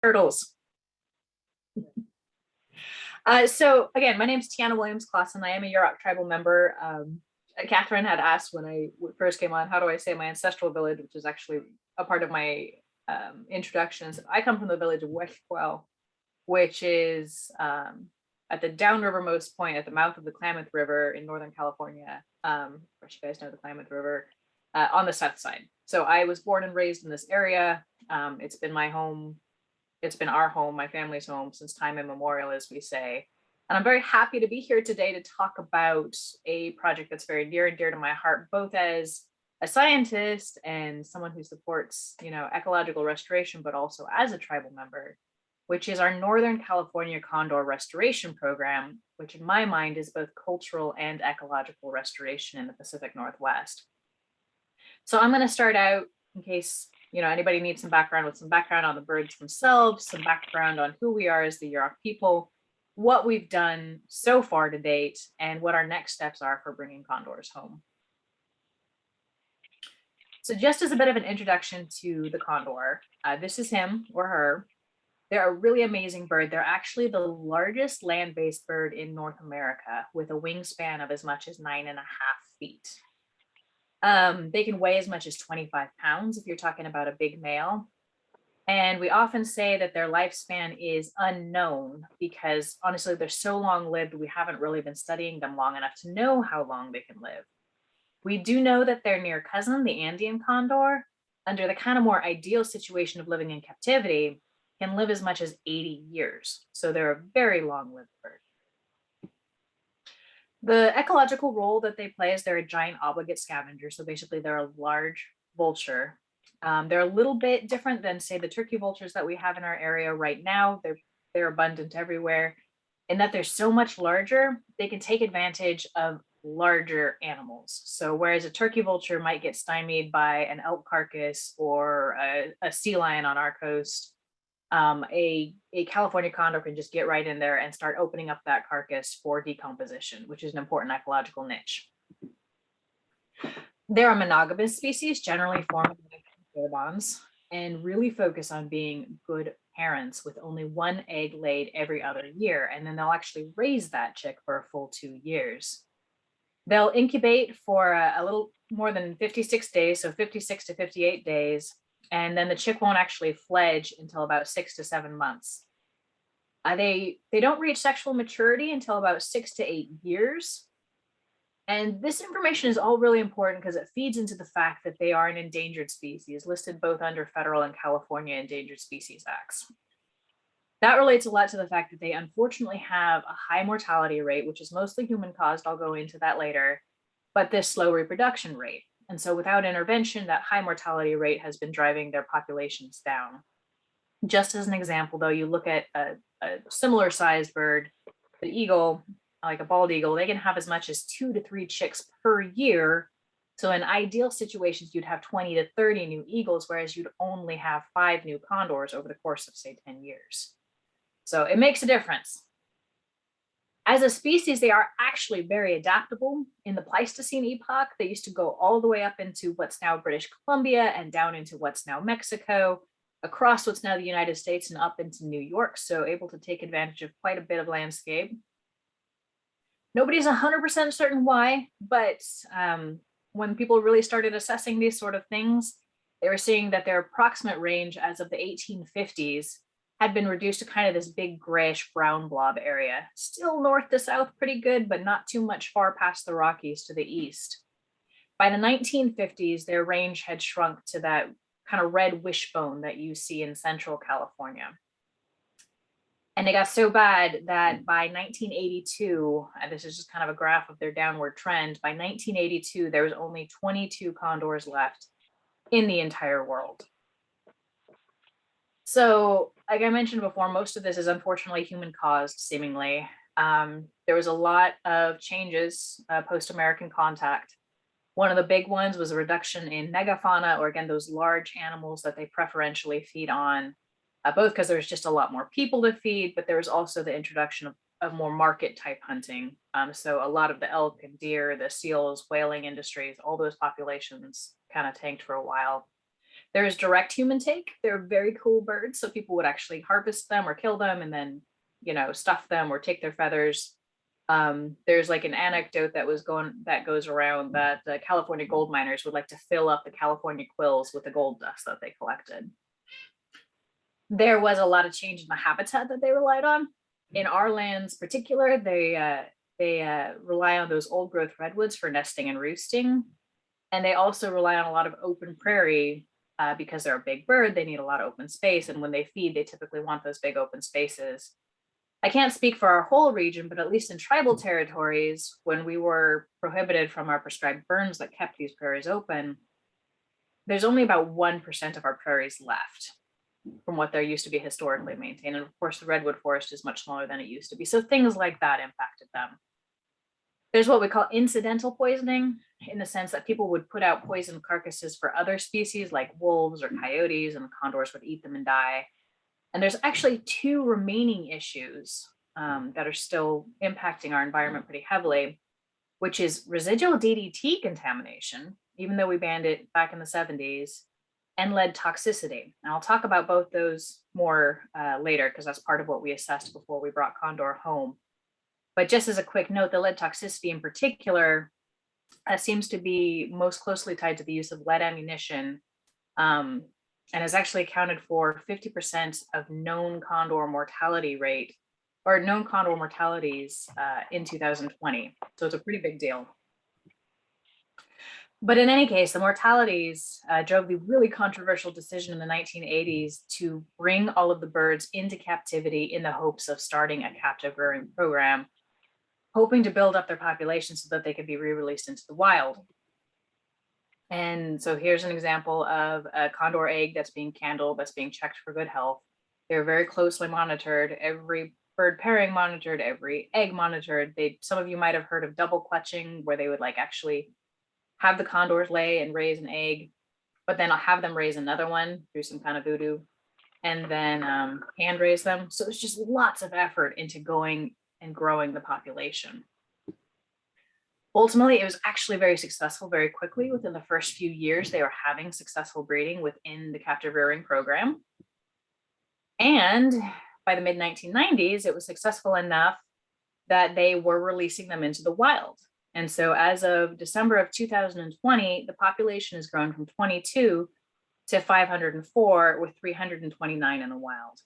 Turtles. So again, my name is Tiana Williams-Claussen. I am a Yurok tribal member. Catherine had asked when I first came on, how do I say my ancestral village, which is actually a part of my introductions. I come from the village of Weshwell, which is at the downrivermost point at the mouth of the Klamath River in Northern California. Of course, you guys know the Klamath River on the south side. So I was born and raised in this area. It's been my home. It's been our home, my family's home, since time immemorial, as we say. And I'm very happy to be here today to talk about a project that's very near and dear to my heart, both as a scientist and someone who supports, ecological restoration, but also as a tribal member, which is our Northern California Condor Restoration Program, which in my mind is both cultural and ecological restoration in the Pacific Northwest. So I'm going to start out, in case anybody needs some background on the birds themselves, some background on who we are as the Yurok people, what we've done so far to date, and what our next steps are for bringing condors home. So just as a bit of an introduction to the condor, this is him or her. They're a really amazing bird. They're actually the largest land-based bird in North America with a wingspan of as much as 9.5 feet. They can weigh as much as 25 pounds if you're talking about a big male. And we often say that their lifespan is unknown because honestly, they're so long-lived, we haven't really been studying them long enough to know how long they can live. We do know that their near cousin, the Andean condor, under the kind of more ideal situation of living in captivity, can live as much as 80 years. So they're a very long-lived bird. The ecological role that they play is they're a giant obligate scavenger. So basically they're a large vulture. They're a little bit different than, say, the turkey vultures that we have in our area right now. They're abundant everywhere in that they're so much larger, they can take advantage of larger animals. So whereas a turkey vulture might get stymied by an elk carcass or a sea lion on our coast, a California condor can just get right in there and start opening up that carcass for decomposition, which is an important ecological niche. They're a monogamous species, generally formed pair bonds, and really focus on being good parents with only one egg laid every other year. And then they'll actually raise that chick for a full 2 years. They'll incubate for a little more than 56 days, so 56 to 58 days. And then the chick won't actually fledge until about 6 to 7 months. They don't reach sexual maturity until about 6 to 8 years. And this information is all really important because it feeds into the fact that they are an endangered species, listed both under federal and California Endangered Species Acts. That relates a lot to the fact that they unfortunately have a high mortality rate, which is mostly human caused. I'll go into that later, but this slow reproduction rate. And so without intervention, that high mortality rate has been driving their populations down. Just as an example, though, you look at a similar sized bird, the eagle, like a bald eagle, they can have as much as 2 to 3 chicks per year. So in ideal situations, you'd have 20 to 30 new eagles, whereas you'd only have 5 new condors over the course of, say, 10 years. So it makes a difference. As a species, they are actually very adaptable. In the Pleistocene epoch, they used to go all the way up into what's now British Columbia and down into what's now Mexico, across what's now the United States and up into New York, so able to take advantage of quite a bit of landscape. Nobody's 100% certain why, but when people really started assessing these sort of things, they were seeing that their approximate range as of the 1850s had been reduced to kind of this big grayish brown blob area. Still north to south pretty good, but not too much far past the Rockies to the east. By the 1950s, their range had shrunk to that kind of red wishbone that you see in central California. And it got so bad that by 1982, and this is just kind of a graph of their downward trend, by 1982, there was only 22 condors left in the entire world. So, like I mentioned before, most of this is unfortunately human caused, seemingly. There was a lot of changes post-American contact. One of the big ones was a reduction in megafauna, or again, those large animals that they preferentially feed on, both because there's just a lot more people to feed, but there was also the introduction of more market type hunting. So a lot of the elk and deer, the seals, whaling industries, all those populations kind of tanked for a while. There's direct human take. They're very cool birds. So people would actually harvest them or kill them and then, stuff them or take their feathers. There's like an anecdote that goes around that the California gold miners would like to fill up the California quills with the gold dust that they collected. There was a lot of change in the habitat that they relied on. In our lands particular, they rely on those old growth redwoods for nesting and roosting. And they also rely on a lot of open prairie because they're a big bird. They need a lot of open space. And when they feed, they typically want those big open spaces. I can't speak for our whole region, but at least in tribal territories, when we were prohibited from our prescribed burns that kept these prairies open, there's only about 1% of our prairies left from what there used to be historically maintained. And of course, the redwood forest is much smaller than it used to be. So things like that impacted them. There's what we call incidental poisoning, in the sense that people would put out poisoned carcasses for other species like wolves or coyotes, and the condors would eat them and die. And there's actually two remaining issues that are still impacting our environment pretty heavily, which is residual DDT contamination, even though we banned it back in the 70s, and lead toxicity. And I'll talk about both those more later, because that's part of what we assessed before we brought Condor home. But just as a quick note, the lead toxicity in particular seems to be most closely tied to the use of lead ammunition, and has actually accounted for 50% of known condor mortality rate, or known condor mortalities in 2020. So it's a pretty big deal. But in any case, the mortalities drove the really controversial decision in the 1980s to bring all of the birds into captivity in the hopes of starting a captive rearing program, hoping to build up their population so that they could be re-released into the wild. And so here's an example of a condor egg that's being candled, that's being checked for good health. They're very closely monitored, every bird pairing monitored, every egg monitored. Some of you might have heard of double clutching, where they would like actually have the condors lay and raise an egg, but then I'll have them raise another one through some kind of voodoo, and then hand raise them. So it's just lots of effort into going and growing the population. Ultimately, it was actually very successful very quickly. Within the first few years, they were having successful breeding within the captive rearing program. And by the mid-1990s, it was successful enough that they were releasing them into the wild. And so as of December of 2020, the population has grown from 22 to 504, with 329 in the wild.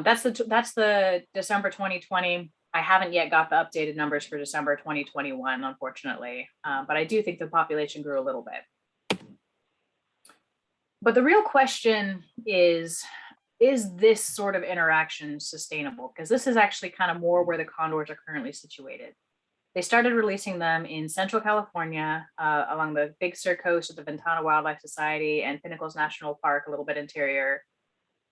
That's the December 2020. I haven't yet got the updated numbers for December 2021, unfortunately, but I do think the population grew a little bit. But the real question is this sort of interaction sustainable? Because this is actually kind of more where the condors are currently situated. They started releasing them in Central California, along the Big Sur coast of the Ventana Wildlife Society and Pinnacles National Park, a little bit interior.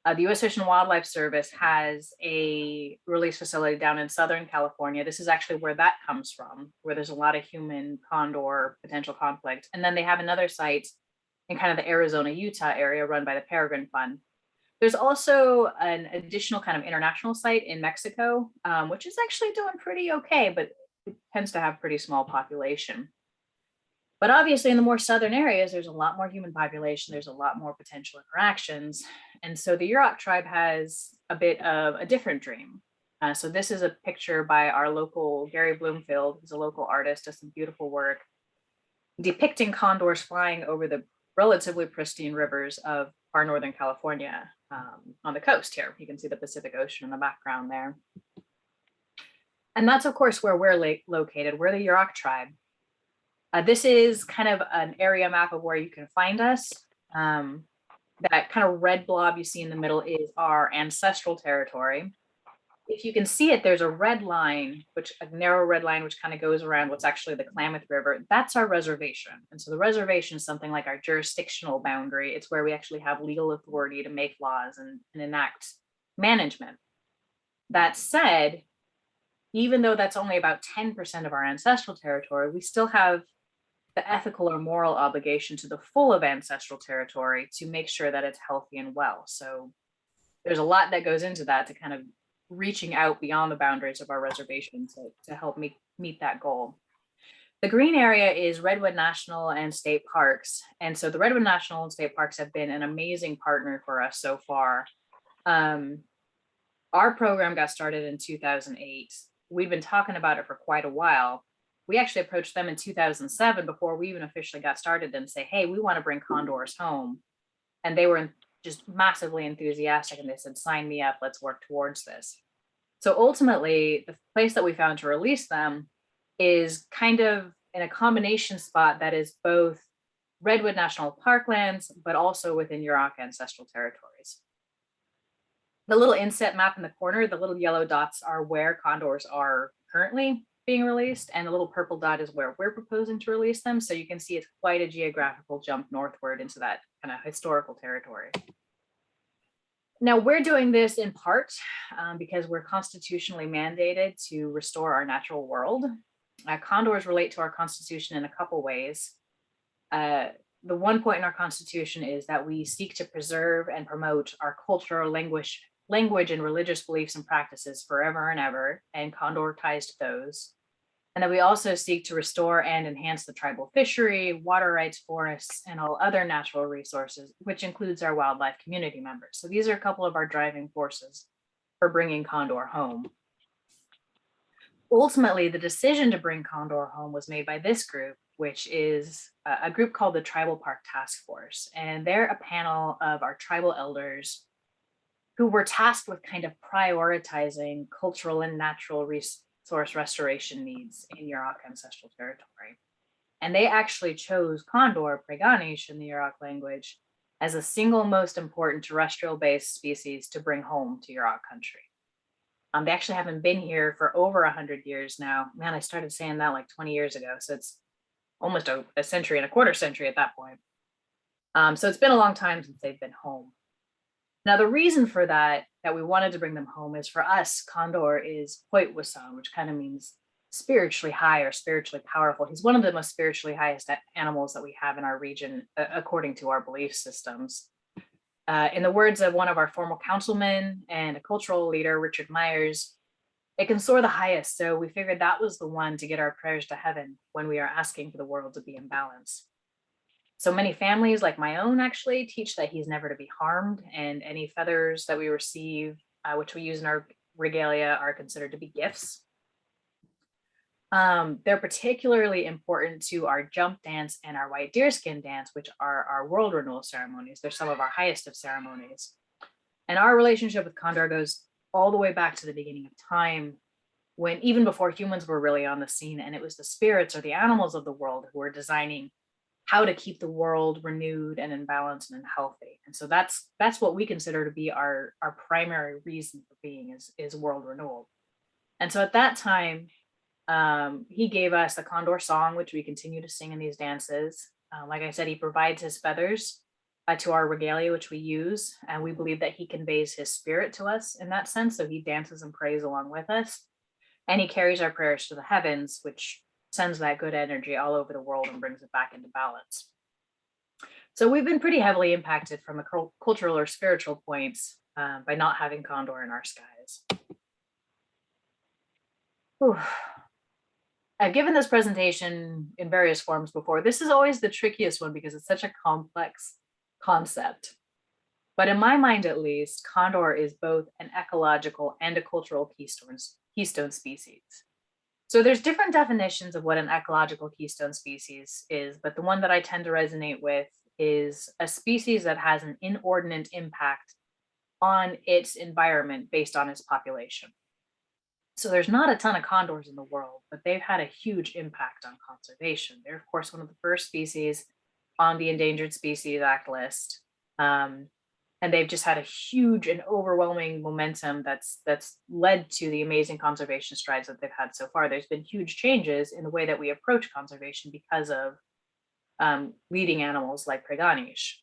The U.S. Fish and Wildlife Service has a release facility down in Southern California. This is actually where that comes from, where there's a lot of human condor potential conflict. And then they have another site in kind of the Arizona-Utah area run by the Peregrine Fund. There's also an additional kind of international site in Mexico, which is actually doing pretty okay, but it tends to have pretty small population. But obviously in the more southern areas, there's a lot more human population, there's a lot more potential interactions. And so the Yurok tribe has a bit of a different dream. So this is a picture by our local Gary Bloomfield, who's a local artist, does some beautiful work depicting condors flying over the relatively pristine rivers of far northern California on the coast here. You can see the Pacific Ocean in the background there. And that's, of course, where we're located. We're the Yurok tribe. This is kind of an area map of where you can find us. That kind of red blob you see in the middle is our ancestral territory. If you can see it, there's a red line, a narrow red line, which kind of goes around what's actually the Klamath River. That's our reservation. And so the reservation is something like our jurisdictional boundary. It's where we actually have legal authority to make laws and enact management. That said, even though that's only about 10% of our ancestral territory, we still have the ethical or moral obligation to the full of ancestral territory to make sure that it's healthy and well. So there's a lot that goes into that, to kind of reaching out beyond the boundaries of our reservation to help meet that goal. The green area is Redwood National and State Parks. And so the Redwood National and State Parks have been an amazing partner for us so far. Our program got started in 2008. We'd been talking about it for quite a while. We actually approached them in 2007 before we even officially got started and say, hey, we want to bring condors home. And they were just massively enthusiastic and they said, sign me up, let's work towards this. So ultimately, the place that we found to release them is kind of in a combination spot that is both Redwood National Parklands, but also within Yurok ancestral territories. The little inset map in the corner, the little yellow dots are where condors are currently being released, and the little purple dot is where we're proposing to release them. So you can see it's quite a geographical jump northward into that kind of historical territory. Now, we're doing this in part because we're constitutionally mandated to restore our natural world. Condors relate to our Constitution in a couple ways. The one point in our Constitution is that we seek to preserve and promote our cultural language and religious beliefs and practices forever and ever, and Condor ties to those. And that we also seek to restore and enhance the tribal fishery, water rights, forests, and all other natural resources, which includes our wildlife community members. So these are a couple of our driving forces for bringing Condor home. Ultimately, the decision to bring Condor home was made by this group, which is a group called the Tribal Park Task Force. And they're a panel of our tribal elders who were tasked with kind of prioritizing cultural and natural resource restoration needs in Yurok ancestral territory. And they actually chose Condor, Prey-go-neesh in the Yurok language, as the single most important terrestrial-based species to bring home to Yurok country. They actually haven't been here for over 100 years now. Man, I started saying that like 20 years ago. So it's almost a century and a quarter century at that point. So it's been a long time since they've been home. Now, the reason for that we wanted to bring them home is for us, Condor is poised, which kind of means spiritually high or spiritually powerful. He's one of the most spiritually highest animals that we have in our region, according to our belief systems. In the words of one of our former councilmen and a cultural leader, Richard Myers, it can soar the highest. So we figured that was the one to get our prayers to heaven when we are asking for the world to be in balance. So many families, like my own, actually teach that he's never to be harmed, and any feathers that we receive, which we use in our regalia, are considered to be gifts. They're particularly important to our jump dance and our white deerskin dance, which are our world renewal ceremonies. They're some of our highest of ceremonies. And our relationship with Condor goes all the way back to the beginning of time, when even before humans were really on the scene, and it was the spirits or the animals of the world who were designing how to keep the world renewed and in balance and healthy. And so that's what we consider to be our primary reason for being is world renewal. And so at that time, he gave us the Condor song, which we continue to sing in these dances. Like I said, he provides his feathers to our regalia, which we use, and we believe that he conveys his spirit to us in that sense. So he dances and prays along with us, and he carries our prayers to the heavens, which sends that good energy all over the world and brings it back into balance. So we've been pretty heavily impacted from a cultural or spiritual points by not having Condor in our skies. Whew. I've given this presentation in various forms before. This is always the trickiest one because it's such a complex concept. But in my mind, at least, Condor is both an ecological and a cultural keystone species. So there's different definitions of what an ecological keystone species is, but the one that I tend to resonate with is a species that has an inordinate impact on its environment based on its population. So there's not a ton of condors in the world, but they've had a huge impact on conservation. They're, of course, one of the first species on the Endangered Species Act list. And they've just had a huge and overwhelming momentum that's led to the amazing conservation strides that they've had so far. There's been huge changes in the way that we approach conservation because of leading animals like Prey-go-neesh.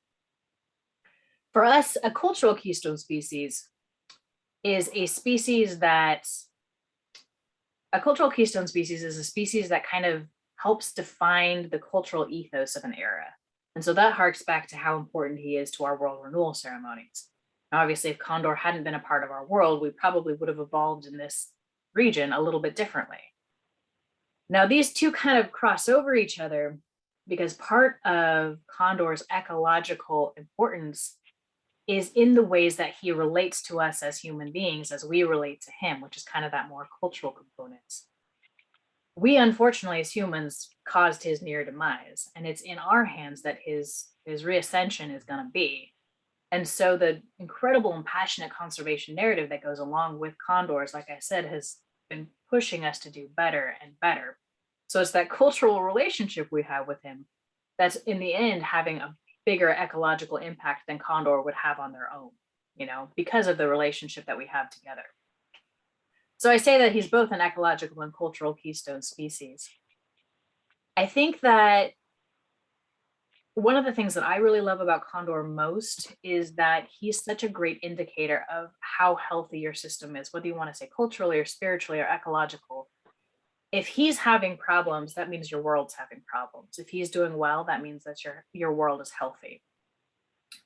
For us, a cultural keystone species is a species that a cultural keystone species is a species that kind of helps define the cultural ethos of an era. And so that harks back to how important he is to our world renewal ceremonies. Now, obviously, if Condor hadn't been a part of our world, we probably would have evolved in this region a little bit differently. Now, these two kind of cross over each other because part of Condor's ecological importance is in the ways that he relates to us as human beings as we relate to him, which is kind of that more cultural component. We, unfortunately, as humans, caused his near demise, and it's in our hands that his reascension is going to be. And so the incredible and passionate conservation narrative that goes along with condors, like I said, has been pushing us to do better and better. So it's that cultural relationship we have with him that's in the end having a bigger ecological impact than condor would have on their own, because of the relationship that we have together. So I say that he's both an ecological and cultural keystone species. I think that one of the things that I really love about condor most is that he's such a great indicator of how healthy your system is, whether you want to say culturally or spiritually or ecological. If he's having problems, that means your world's having problems. If he's doing well, that means that your world is healthy.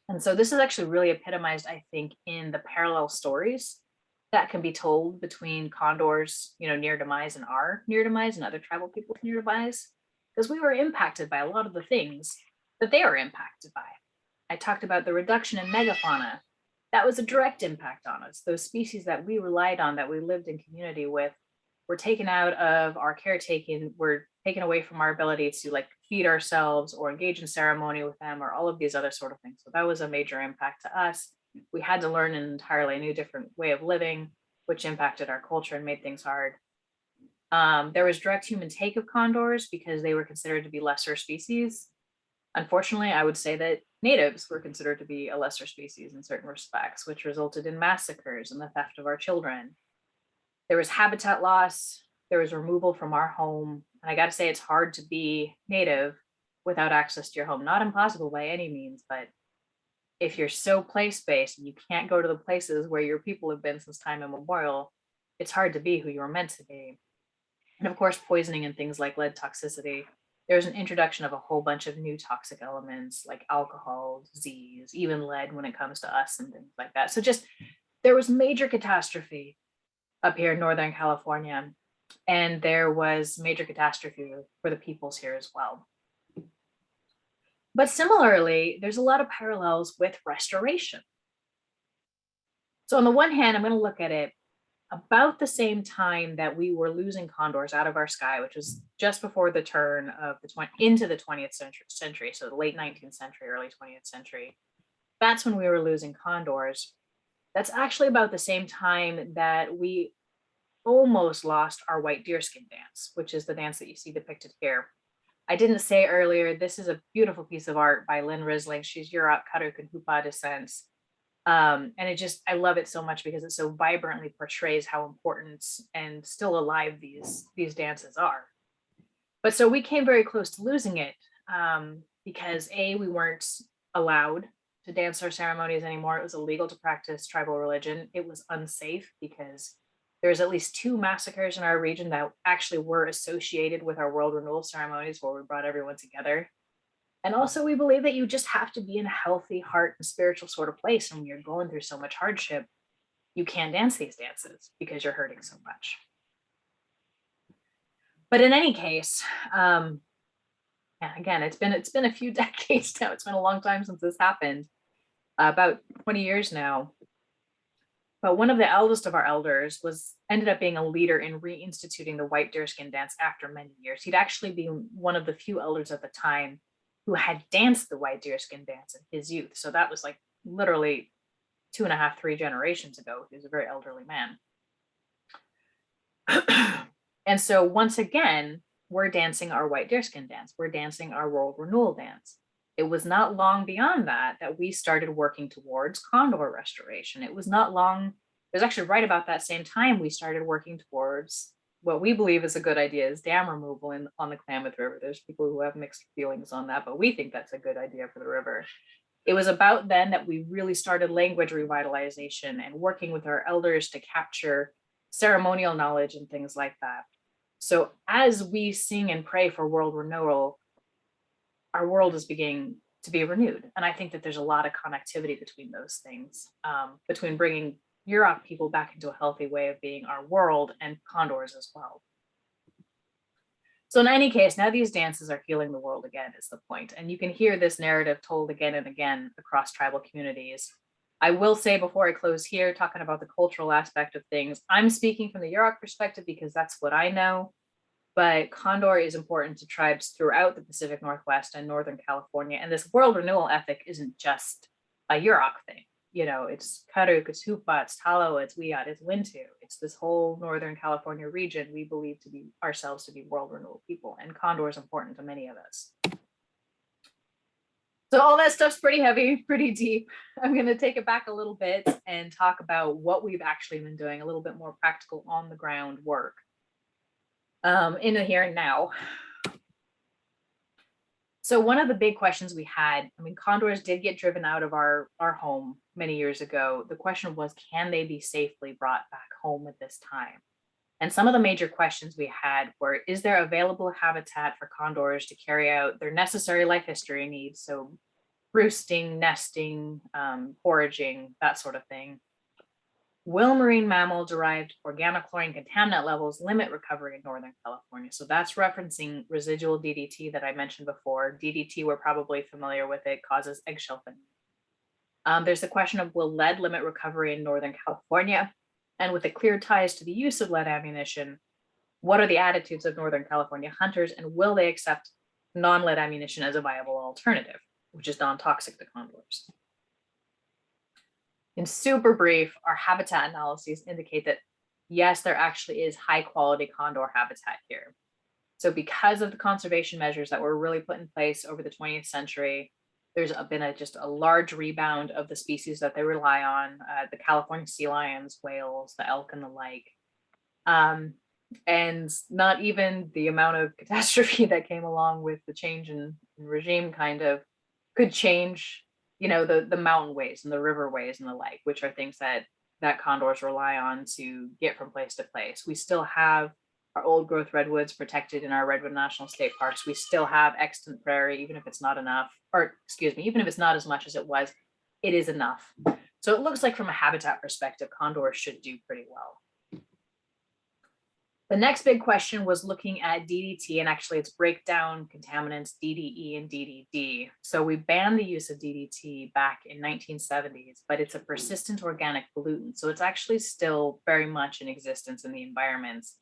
And so this is actually really epitomized, I think, in the parallel stories that can be told between condors, near demise and our near demise and other tribal people's near demise, because we were impacted by a lot of the things that they are impacted by. I talked about the reduction in megafauna. That was a direct impact on us. Those species that we relied on, that we lived in community with, were taken out of our caretaking, were taken away from our ability to feed ourselves or engage in ceremony with them or all of these other sort of things. So that was a major impact to us. We had to learn an entirely new different way of living, which impacted our culture and made things hard. There was direct human take of condors because they were considered to be lesser species. Unfortunately, I would say that natives were considered to be a lesser species in certain respects, which resulted in massacres and the theft of our children. There was habitat loss, there was removal from our home. And I got to say, it's hard to be native without access to your home. Not impossible by any means, but if you're so place-based and you can't go to the places where your people have been since time immemorial, it's hard to be who you were meant to be. And of course, poisoning and things like lead toxicity. There's an introduction of a whole bunch of new toxic elements like alcohol, disease, even lead when it comes to us and things like that. So just there was major catastrophe up here in Northern California, and there was major catastrophe for the peoples here as well. But similarly, there's a lot of parallels with restoration. So on the one hand, I'm going to look at it about the same time that we were losing condors out of our sky, which was just before the turn of into the 20th century, so the late 19th century, early 20th century. That's when we were losing condors. That's actually about the same time that we almost lost our white deerskin dance, which is the dance that you see depicted here. I didn't say earlier, this is a beautiful piece of art by Lynn Risling. She's Yurok Tribe Wildlife descent. And I love it so much because it so vibrantly portrays how important and still alive these dances are. But so we came very close to losing it because we weren't allowed to dance our ceremonies anymore. It was illegal to practice tribal religion. It was unsafe because there's at least 2 massacres in our region that actually were associated with our world renewal ceremonies where we brought everyone together. And also we believe that you just have to be in a healthy heart and spiritual sort of place. And when you're going through so much hardship, you can't dance these dances because you're hurting so much. But in any case, again, it's been a few decades now. It's been a long time since this happened, about 20 years now. But one of the eldest of our elders ended up being a leader in reinstituting the white deerskin dance after many years. He'd actually been one of the few elders at the time who had danced the white deerskin dance in his youth. So that was literally 2.5, 3 generations ago. He was a very elderly man. And so once again, we're dancing our white deerskin dance. We're dancing our world renewal dance. It was not long beyond that we started working towards condor restoration. It was not long, it was actually right about that same time we started working towards what we believe is a good idea is dam removal on the Klamath River. There's people who have mixed feelings on that, but we think that's a good idea for the river. It was about then that we really started language revitalization and working with our elders to capture ceremonial knowledge and things like that. So as we sing and pray for world renewal, our world is beginning to be renewed. And I think that there's a lot of connectivity between those things, between bringing Yurok people back into a healthy way of being our world and condors as well. So in any case, now these dances are healing the world again is the point. And you can hear this narrative told again and again across tribal communities. I will say before I close here, talking about the cultural aspect of things, I'm speaking from the Yurok perspective because that's what I know. But Condor is important to tribes throughout the Pacific Northwest and Northern California. And this world renewal ethic isn't just a Yurok thing. You know, it's Karuk, it's Hupa, it's Talo, it's Wiyat, it's Wintu. It's this whole Northern California region we believe to be ourselves to be world renewal people. And Condor is important to many of us. So all that stuff's pretty heavy, pretty deep. I'm going to take it back a little bit and talk about what we've actually been doing, a little bit more practical on the ground work in the here and now. So one of the big questions we had, I mean, condors did get driven out of our home many years ago. The question was, can they be safely brought back home at this time? And some of the major questions we had were, is there available habitat for condors to carry out their necessary life history needs? So roosting, nesting, foraging, that sort of thing. Will marine mammal derived organochlorine contaminant levels limit recovery in Northern California? So that's referencing residual DDT that I mentioned before. DDT, we're probably familiar with it, causes eggshell thinning. There's the question of, will lead limit recovery in Northern California? And with the clear ties to the use of lead ammunition, what are the attitudes of Northern California hunters, and will they accept non-lead ammunition as a viable alternative, which is non-toxic to condors? In super brief, our habitat analyses indicate that yes, there actually is high quality condor habitat here. So because of the conservation measures that were really put in place over the 20th century, there's been just a large rebound of the species that they rely on, the California sea lions, whales, the elk, and the like. And not even the amount of catastrophe that came along with the change in regime kind of could change, you know, the mountain ways and the river ways and the like, which are things that condors rely on to get from place to place. We still have our old growth redwoods protected in our Redwood National State Parks. We still have extant prairie, even if it's not enough, or excuse me, even if it's not as much as it was, it is enough. So it looks like from a habitat perspective, condors should do pretty well. The next big question was looking at DDT and actually its breakdown contaminants, DDE and DDD. So we banned the use of DDT back in 1970s, but it's a persistent organic pollutant. So it's actually still very much in existence in the environments.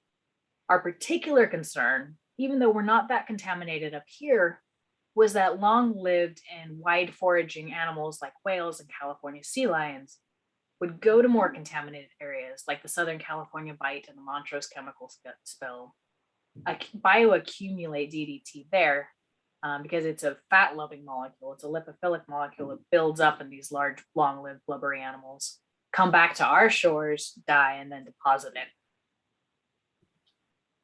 Our particular concern, even though we're not that contaminated up here, was that long-lived and wide foraging animals like whales and California sea lions would go to more contaminated areas like the Southern California bite and the Montrose chemical spill, bioaccumulate DDT there because it's a fat-loving molecule. It's a lipophilic molecule. It builds up in these large, long-lived blubbery animals, come back to our shores, die, and then deposit it.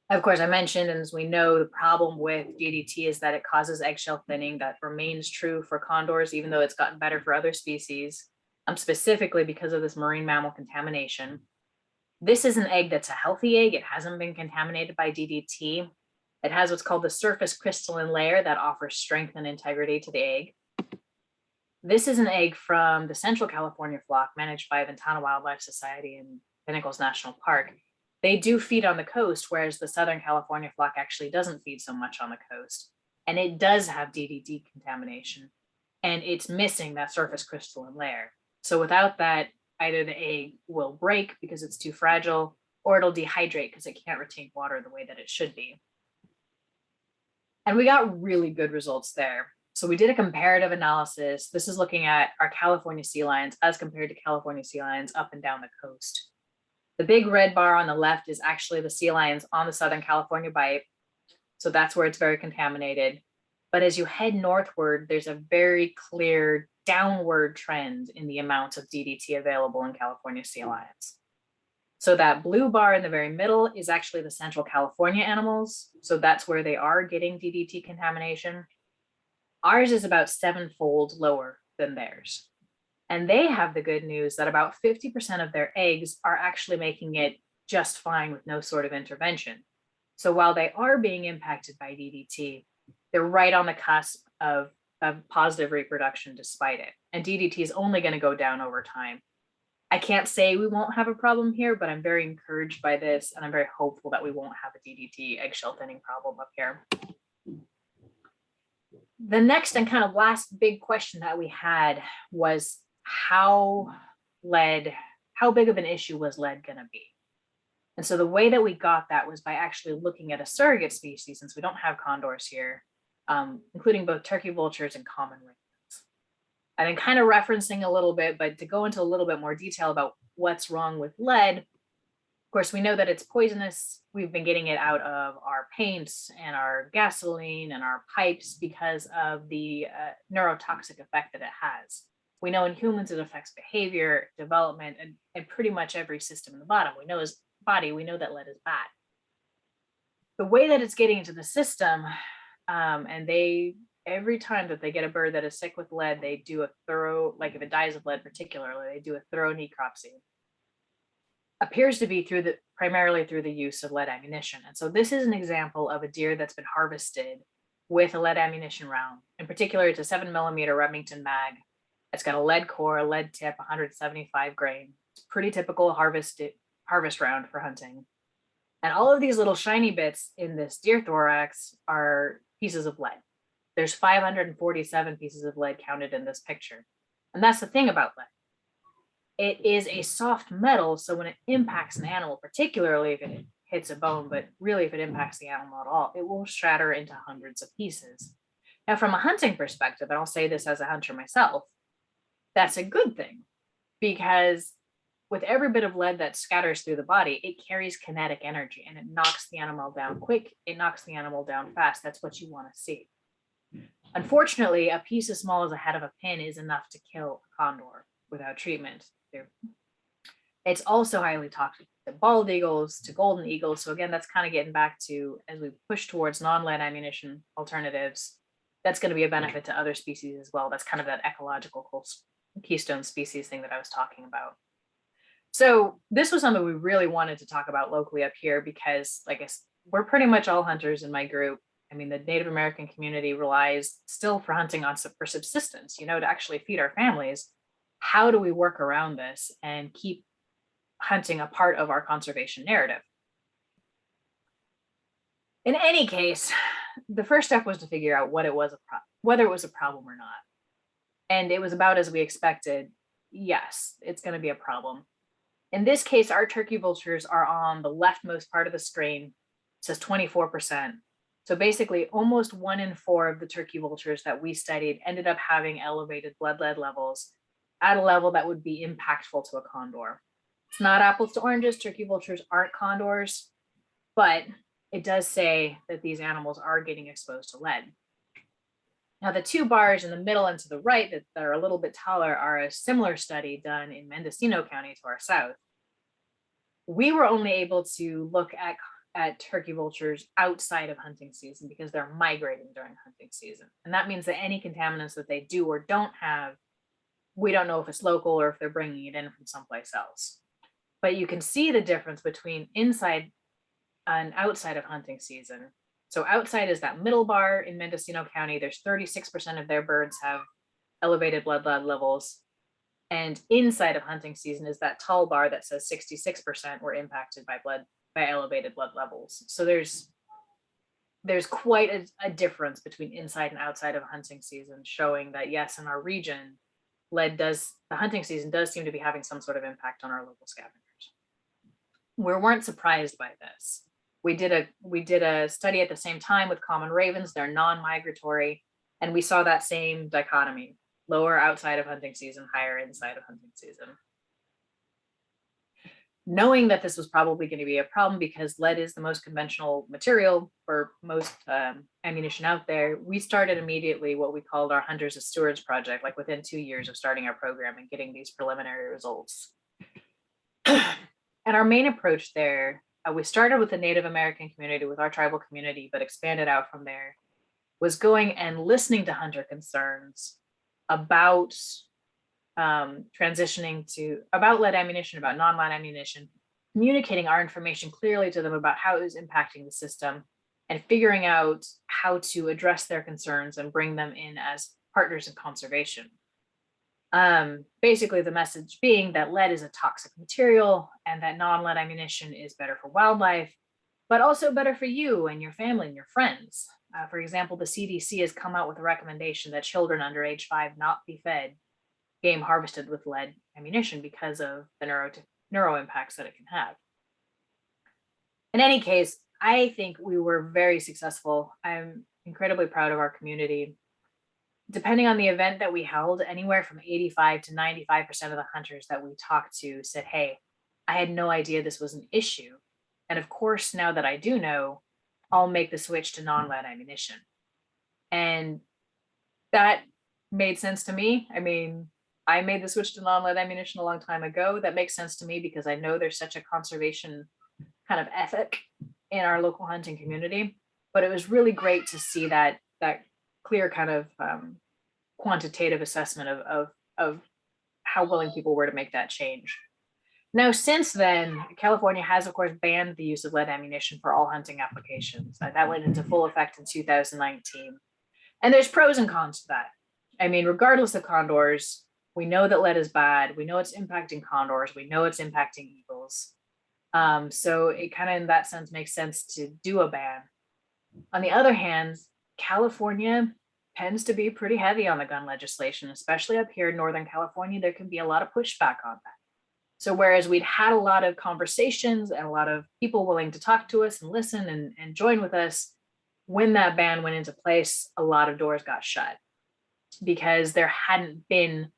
Of course, I mentioned, and as we know, the problem with DDT is that it causes eggshell thinning. That remains true for condors, even though it's gotten better for other species, specifically because of this marine mammal contamination. This is an egg that's a healthy egg. It hasn't been contaminated by DDT. It has what's called the surface crystalline layer that offers strength and integrity to the egg. This is an egg from the Central California flock managed by Tiana Wildlife Society in Pinnacles National Park. They do feed on the coast, whereas the Southern California flock actually doesn't feed so much on the coast. And it does have DDT contamination, and it's missing that surface crystalline layer. So without that, either the egg will break because it's too fragile, or it'll dehydrate because it can't retain water the way that it should be. And we got really good results there. So we did a comparative analysis. This is looking at our California sea lions as compared to California sea lions up and down the coast. The big red bar on the left is actually the sea lions on the Southern California bight. So that's where it's very contaminated. But as you head northward, there's a very clear downward trend in the amount of DDT available in California sea lions. So that blue bar in the very middle is actually the Central California animals. So that's where they are getting DDT contamination. Ours is about 7-fold lower than theirs. And they have the good news that about 50% of their eggs are actually making it just fine with no sort of intervention. So while they are being impacted by DDT, they're right on the cusp of positive reproduction despite it. And DDT is only going to go down over time. I can't say we won't have a problem here, but I'm very encouraged by this, and I'm very hopeful that we won't have a DDT eggshell thinning problem up here. The next and kind of last big question that we had was how big of an issue was lead going to be? And so the way that we got that was by actually looking at a surrogate species, since we don't have condors here, including both turkey vultures and common ravens. I've been kind of referencing a little bit, but to go into a little bit more detail about what's wrong with lead, of course, we know that it's poisonous. We've been getting it out of our paints and our gasoline and our pipes because of the neurotoxic effect that it has. We know in humans it affects behavior, development, and pretty much every system in the body. We know that lead is bad. The way that it's getting into the system, and every time that they get a bird that is sick with lead, they do a thorough, like if it dies of lead particularly, they do a thorough necropsy. Appears to be primarily through the use of lead ammunition. And so this is an example of a deer that's been harvested with a lead ammunition round. In particular, it's a 7mm Remington mag. It's got a lead core, a lead tip, 175 grain. It's pretty typical harvest round for hunting. And all of these little shiny bits in this deer thorax are pieces of lead. There's 547 pieces of lead counted in this picture. And that's the thing about lead. It is a soft metal, so when it impacts an animal, particularly if it hits a bone, but really if it impacts the animal at all, it will shatter into hundreds of pieces. Now, from a hunting perspective, and I'll say this as a hunter myself, that's a good thing, because with every bit of lead that scatters through the body, it carries kinetic energy and it knocks the animal down quick. It knocks the animal down fast. That's what you want to see. Unfortunately, a piece as small as a head of a pin is enough to kill a condor without treatment. It's also highly toxic to bald eagles, to golden eagles. So again, that's kind of getting back to, as we push towards non-lead ammunition alternatives, that's going to be a benefit to other species as well. That's kind of that ecological keystone species thing that I was talking about. So this was something we really wanted to talk about locally up here because, like I said, we're pretty much all hunters in my group. I mean, the Native American community relies still for hunting for subsistence, to actually feed our families. How do we work around this and keep hunting a part of our conservation narrative? In any case, the first step was to figure out whether it was a problem or not. And it was about as we expected. Yes, it's going to be a problem. In this case, our turkey vultures are on the leftmost part of the screen. It says 24%. So basically, almost 1 in 4 of the turkey vultures that we studied ended up having elevated blood lead levels at a level that would be impactful to a condor. It's not apples to oranges. Turkey vultures aren't condors, but it does say that these animals are getting exposed to lead. Now, the 2 bars in the middle and to the right that are a little bit taller are a similar study done in Mendocino County to our south. We were only able to look at turkey vultures outside of hunting season because they're migrating during hunting season. And that means that any contaminants that they do or don't have, we don't know if it's local or if they're bringing it in from someplace else. But you can see the difference between inside and outside of hunting season. So outside is that middle bar in Mendocino County. There's 36% of their birds have elevated blood lead levels. And inside of hunting season is that tall bar that says 66% were impacted by elevated blood levels. So there's quite a difference between inside and outside of hunting season, showing that yes, in our region, the hunting season does seem to be having some sort of impact on our local scavengers. We weren't surprised by this. We did a study at the same time with common ravens. They're non-migratory, and we saw that same dichotomy: lower outside of hunting season, higher inside of hunting season. Knowing that this was probably going to be a problem because lead is the most conventional material for most ammunition out there, we started immediately what we called our Hunters as Stewards project, like within 2 years of starting our program and getting these preliminary results. And our main approach there, we started with the Native American community, with our tribal community, but expanded out from there, was going and listening to hunter concerns about transitioning about lead ammunition, about non-lead ammunition, communicating our information clearly to them about how it was impacting the system, and figuring out how to address their concerns and bring them in as partners in conservation. Basically the message being that lead is a toxic material and that non-lead ammunition is better for wildlife, but also better for you and your family and your friends. For example, the CDC has come out with a recommendation that children under age 5 not be fed game harvested with lead ammunition because of the neuro impacts that it can have. In any case, I think we were very successful. I'm incredibly proud of our community. Depending on the event that we held, anywhere from 85 to 95% of the hunters that we talked to said, hey, I had no idea this was an issue. And of course, now that I do know, I'll make the switch to non-lead ammunition. And that made sense to me. I mean, I made the switch to non-lead ammunition a long time ago. That makes sense to me because I know there's such a conservation kind of ethic in our local hunting community. But it was really great to see that clear kind of quantitative assessment of how willing people were to make that change. Now, since then, California has, of course, banned the use of lead ammunition for all hunting applications. That went into full effect in 2019. And there's pros and cons to that. I mean, regardless of condors, we know that lead is bad. We know it's impacting condors. We know it's impacting eagles. So it kind of, in that sense, makes sense to do a ban. On the other hand, California tends to be pretty heavy on the gun legislation, especially up here in Northern California. There can be a lot of pushback on that. So whereas we'd had a lot of conversations and a lot of people willing to talk to us and listen and join with us, when that ban went into place, a lot of doors got shut because there hadn't been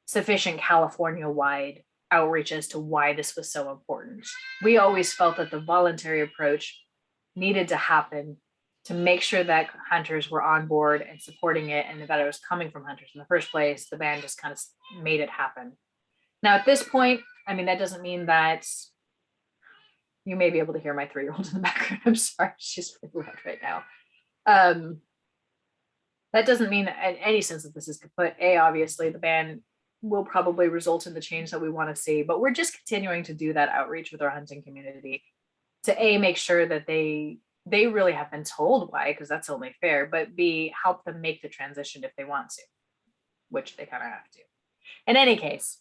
sufficient California-wide outreach as to why this was so important. We always felt that the voluntary approach needed to happen to make sure that hunters were on board and supporting it, and that it was coming from hunters in the first place. The ban just kind of made it happen. Now, at this point, I mean, that doesn't mean that you may be able to hear my 3-year-old in the background. I'm sorry, she's really loud right now. That doesn't mean in any sense that this is kaput. Obviously, the ban will probably result in the change that we want to see, but we're just continuing to do that outreach with our hunting community to make sure that they really have been told why, because that's only fair, but B, help them make the transition if they want to, which they kind of have to. In any case,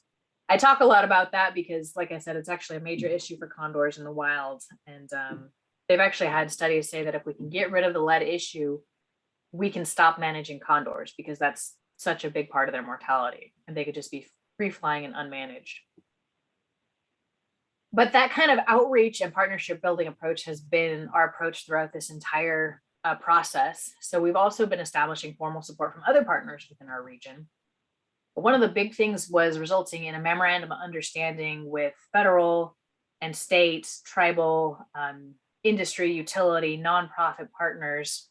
I talk a lot about that because, like I said, it's actually a major issue for condors in the wild. And they've actually had studies say that if we can get rid of the lead issue, we can stop managing condors because that's such a big part of their mortality, and they could just be free flying and unmanaged. But that kind of outreach and partnership building approach has been our approach throughout this entire process. So we've also been establishing formal support from other partners within our region. But one of the big things was resulting in a memorandum of understanding with federal and state, tribal, industry, utility, nonprofit partners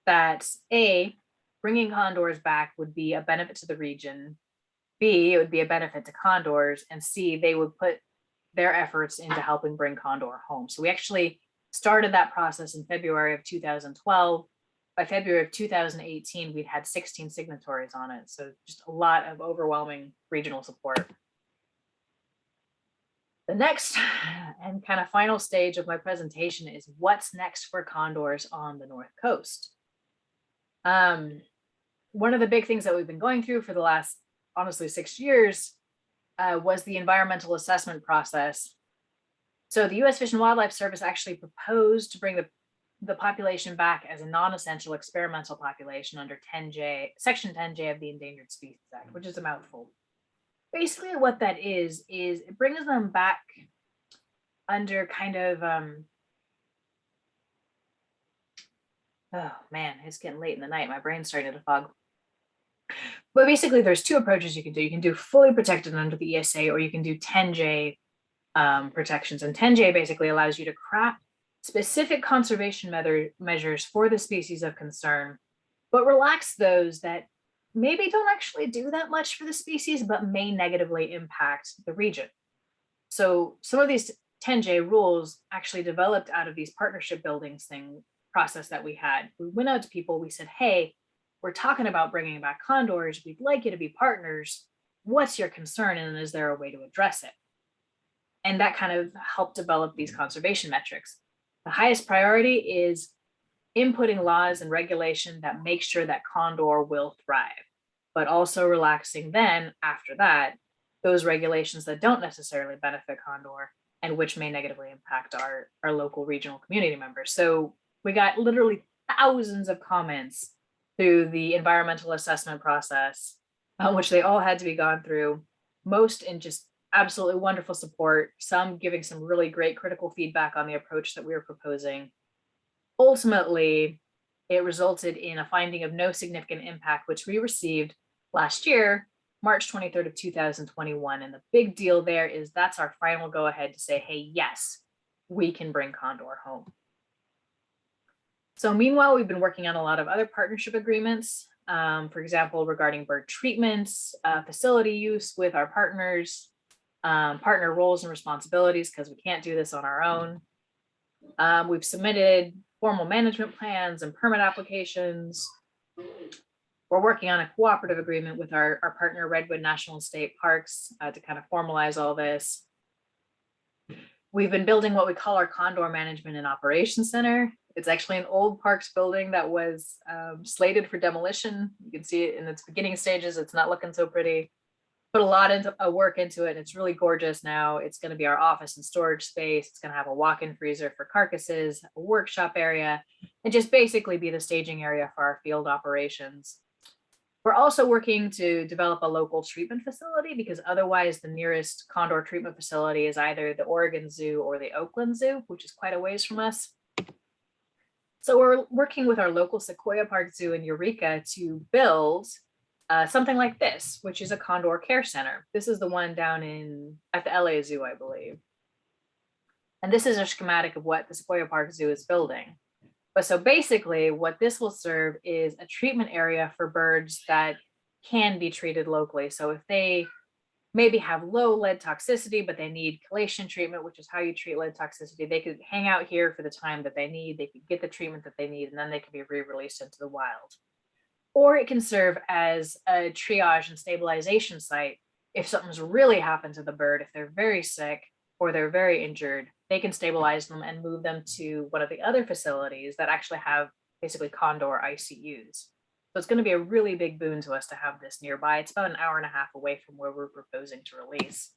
that A, bringing condors back would be a benefit to the region, B, it would be a benefit to condors, and C, they would put their efforts into helping bring condor home. So we actually started that process in February of 2012. By February of 2018, we'd had 16 signatories on it. So just a lot of overwhelming regional support. The next and kind of final stage of my presentation is what's next for condors on the North Coast. One of the big things that we've been going through for the last, honestly, 6 years was the environmental assessment process. So the U.S. Fish and Wildlife Service actually proposed to bring the population back as a non-essential experimental population under Section 10J of the Endangered Species Act, which is a mouthful. Basically what that is it brings them back under kind of, oh man, it's getting late in the night. My brain's starting to fog. But basically there's two approaches you can do. You can do fully protected under the ESA, or you can do 10J protections. And 10J basically allows you to craft specific conservation measures for the species of concern, but relax those that maybe don't actually do that much for the species, but may negatively impact the region. So some of these 10J rules actually developed out of these partnership buildings process that we had. We went out to people, we said, hey, we're talking about bringing back condors. We'd like you to be partners. What's your concern? And is there a way to address it? And that kind of helped develop these conservation metrics. The highest priority is inputting laws and regulation that make sure that condor will thrive. but also relaxing then after that, those regulations that don't necessarily benefit Condor and which may negatively impact our local regional community members. So we got literally thousands of comments through the environmental assessment process, which they all had to be gone through, most in just absolutely wonderful support, some giving some really great critical feedback on the approach that we were proposing. Ultimately, it resulted in a finding of no significant impact, which we received last year, March 23rd of 2021. And the big deal there is that's our final go ahead to say, hey, yes, we can bring Condor home. So meanwhile, we've been working on a lot of other partnership agreements, for example, regarding bird treatments, facility use with our partners, partner roles and responsibilities, because we can't do this on our own. We've submitted formal management plans and permit applications. We're working on a cooperative agreement with our partner Redwood National and State Parks to kind of formalize all this. We've been building what we call our Condor Management and Operations Center. It's actually an old parks building that was slated for demolition. You can see it in its beginning stages. It's not looking so pretty. Put a lot of work into it, and it's really gorgeous now. It's going to be our office and storage space. It's going to have a walk-in freezer for carcasses, a workshop area, and just basically be the staging area for our field operations. We're also working to develop a local treatment facility, because otherwise the nearest Condor treatment facility is either the Oregon Zoo or the Oakland Zoo, which is quite a ways from us. So we're working with our local Sequoia Park Zoo in Eureka to build something like this, which is a Condor Care Center. This is the one down at the LA Zoo, I believe. And this is a schematic of what the Sequoia Park Zoo is building. But so basically what this will serve is a treatment area for birds that can be treated locally. So if they maybe have low lead toxicity, but they need chelation treatment, which is how you treat lead toxicity, they could hang out here for the time that they need. They could get the treatment that they need, and then they can be re-released into the wild. Or it can serve as a triage and stabilization site. If something's really happened to the bird, if they're very sick or they're very injured, they can stabilize them and move them to one of the other facilities that actually have basically Condor ICUs. So it's going to be a really big boon to us to have this nearby. It's about an hour and a half away from where we're proposing to release.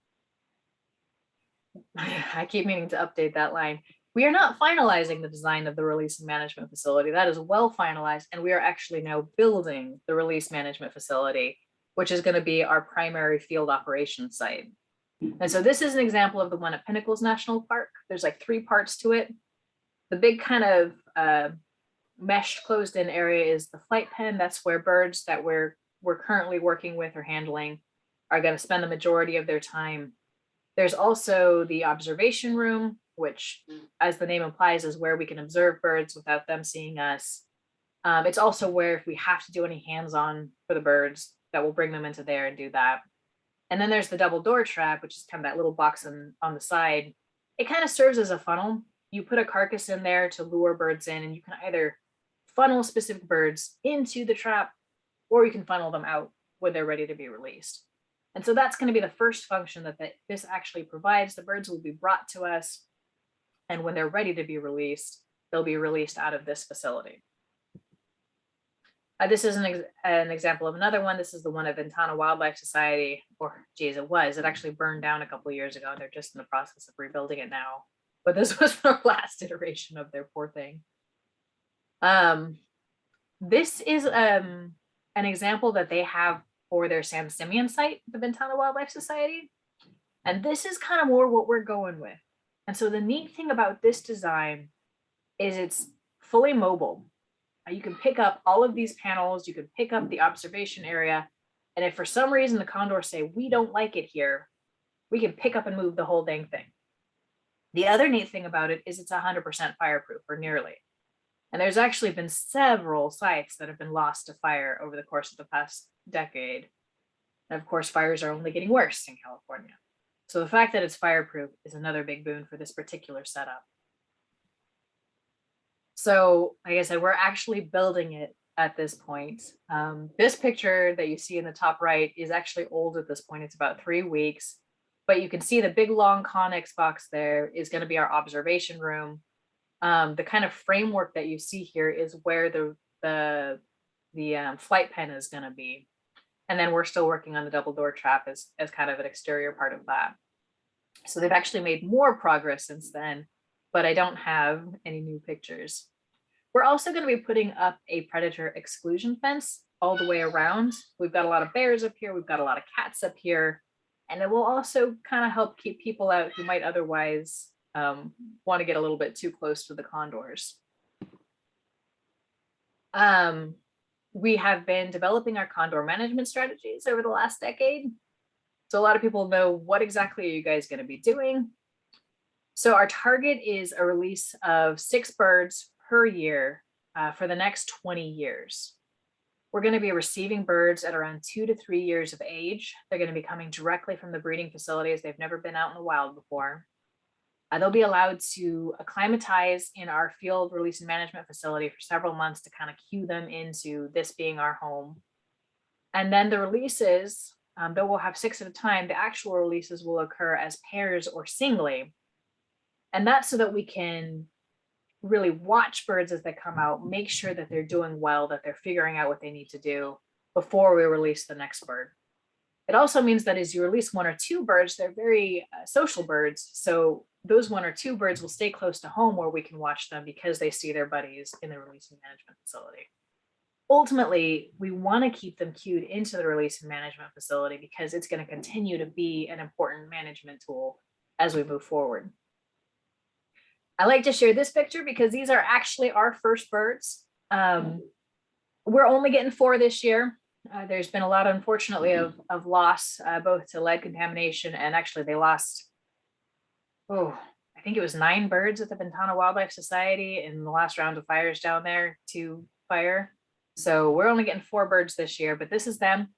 I keep meaning to update that line. We are not finalizing the design of the release and management facility. That is well finalized, and we are actually now building the release management facility, which is going to be our primary field operations site. And so this is an example of the one at Pinnacles National Park. There's like 3 parts to it. The big kind of meshed closed in area is the flight pen. That's where birds that we're currently working with or handling are going to spend the majority of their time. There's also the observation room, which, as the name implies, is where we can observe birds without them seeing us. It's also where if we have to do any hands-on for the birds, that we'll bring them into there and do that. And then there's the double door trap, which is kind of that little box on the side. It kind of serves as a funnel. You put a carcass in there to lure birds in, and you can either funnel specific birds into the trap, or you can funnel them out when they're ready to be released. And so that's going to be the first function that this actually provides. The birds will be brought to us, and when they're ready to be released, they'll be released out of this facility. This is an example of another one. This is the one at Tiana Wildlife Society, or geez, it actually burned down a couple of years ago. They're just in the process of rebuilding it now. But this was the last iteration of their poor thing. This is an example that they have for their San Simeon site, the Ventana Wildlife Society. And this is kind of more what we're going with. And so the neat thing about this design is it's fully mobile. You can pick up all of these panels, you can pick up the observation area. And if for some reason the condors say, we don't like it here, we can pick up and move the whole dang thing. The other neat thing about it is it's 100% fireproof, or nearly. And there's actually been several sites that have been lost to fire over the course of the past decade. And of course, fires are only getting worse in California. So the fact that it's fireproof is another big boon for this particular setup. So like I said, we're actually building it at this point. This picture that you see in the top right is actually old at this point. It's about 3 weeks, but you can see the big long Connex box there is going to be our observation room. The kind of framework that you see here is where the flight pen is going to be. And then we're still working on the double door trap as kind of an exterior part of that. So they've actually made more progress since then, but I don't have any new pictures. We're also going to be putting up a predator exclusion fence all the way around. We've got a lot of bears up here. We've got a lot of cats up here. And it will also kind of help keep people out who might otherwise want to get a little bit too close to the condors. We have been developing our condor management strategies over the last decade. So a lot of people know, what exactly are you guys going to be doing? So our target is a release of 6 birds per year for the next 20 years. We're going to be receiving birds at around 2 to 3 years of age. They're going to be coming directly from the breeding facilities. They've never been out in the wild before. They'll be allowed to acclimatize in our field release and management facility for several months to kind of cue them into this being our home. And then the releases, though we'll have 6 at a time, the actual releases will occur as pairs or singly. And that's so that we can really watch birds as they come out, make sure that they're doing well, that they're figuring out what they need to do before we release the next bird. It also means that as you release 1 or 2 birds, they're very social birds. So those 1 or 2 birds will stay close to home where we can watch them because they see their buddies in the release and management facility. Ultimately, we want to keep them cued into the release and management facility because it's going to continue to be an important management tool as we move forward. I like to share this picture because these are actually our first birds. We're only getting 4 this year. There's been a lot, unfortunately, of loss, both to lead contamination, and actually they lost, I think it was 9 birds at the Ventana Wildlife Society in the last round of fires down there to fire. So we're only getting 4 birds this year, but this is them.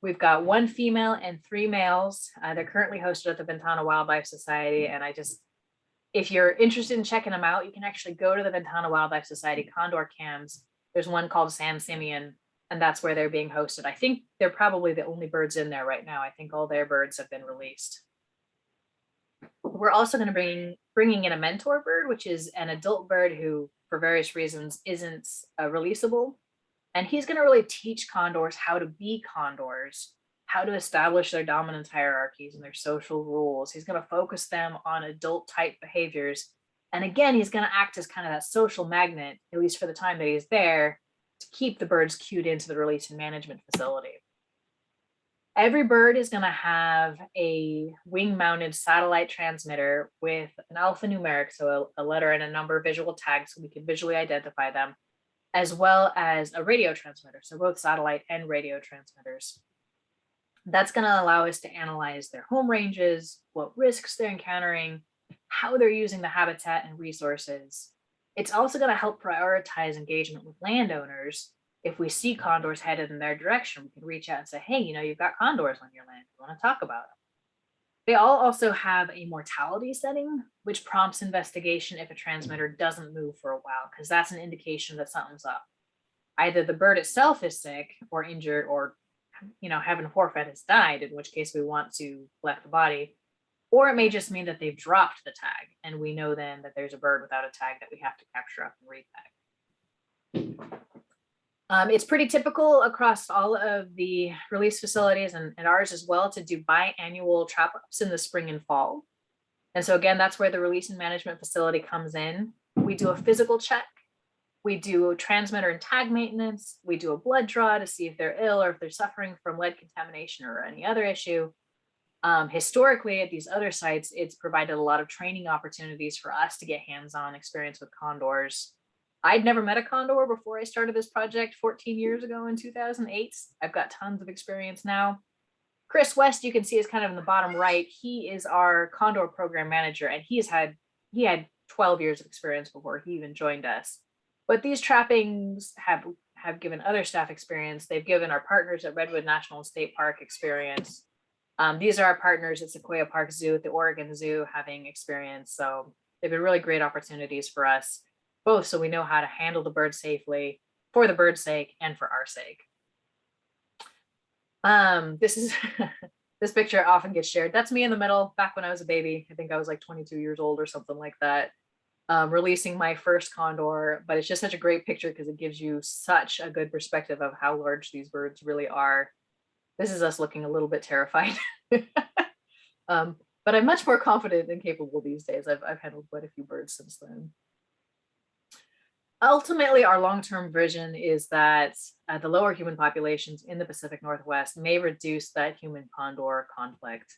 We've got 1 female and 3 males. They're currently hosted at the Ventana Wildlife Society, and if you're interested in checking them out, you can actually go to the Ventana Wildlife Society Condor cams. There's one called San Simeon, and that's where they're being hosted. I think they're probably the only birds in there right now. I think all their birds have been released. We're also going to be bringing in a mentor bird, which is an adult bird who, for various reasons, isn't releasable. And he's going to really teach condors how to be condors, how to establish their dominance hierarchies and their social rules. He's going to focus them on adult type behaviors. And again, he's going to act as kind of that social magnet, at least for the time that he's there, to keep the birds cued into the release and management facility. Every bird is going to have a wing-mounted satellite transmitter with an alphanumeric, so a letter and a number visual tags so we can visually identify them, as well as a radio transmitter, so both satellite and radio transmitters. That's going to allow us to analyze their home ranges, what risks they're encountering, how they're using the habitat and resources. It's also going to help prioritize engagement with landowners. If we see condors headed in their direction, we can reach out and say, hey, you've got condors on your land. You want to talk about them? They all also have a mortality setting, which prompts investigation if a transmitter doesn't move for a while, because that's an indication that something's up. Either the bird itself is sick or injured, or heaven forfeit, has died, in which case we want to collect the body, or it may just mean that they've dropped the tag, and we know then that there's a bird without a tag that we have to capture up and retag. It's pretty typical across all of the release facilities and ours as well to do biannual trap ups in the spring and fall. And so again, that's where the release and management facility comes in. We do a physical check. We do transmitter and tag maintenance. We do a blood draw to see if they're ill or if they're suffering from lead contamination or any other issue. Historically, at these other sites, it's provided a lot of training opportunities for us to get hands-on experience with condors. I'd never met a condor before I started this project 14 years ago in 2008. I've got tons of experience now. Chris West, you can see, is kind of in the bottom right. He is our condor program manager, and he had 12 years of experience before he even joined us. But these trappings have given other staff experience. They've given our partners at Redwood National State Park experience. These are our partners at Sequoia Park Zoo, at the Oregon Zoo, having experience. So they've been really great opportunities for us, both so we know how to handle the bird safely, for the bird's sake and for our sake. This picture often gets shared. That's me in the middle back when I was a baby. I think I was like 22 years old or something like that, releasing my first condor. But it's just such a great picture because it gives you such a good perspective of how large these birds really are. This is us looking a little bit terrified. But I'm much more confident and capable these days. I've handled quite a few birds since then. Ultimately, our long-term vision is that the lower human populations in the Pacific Northwest may reduce that human condor conflict.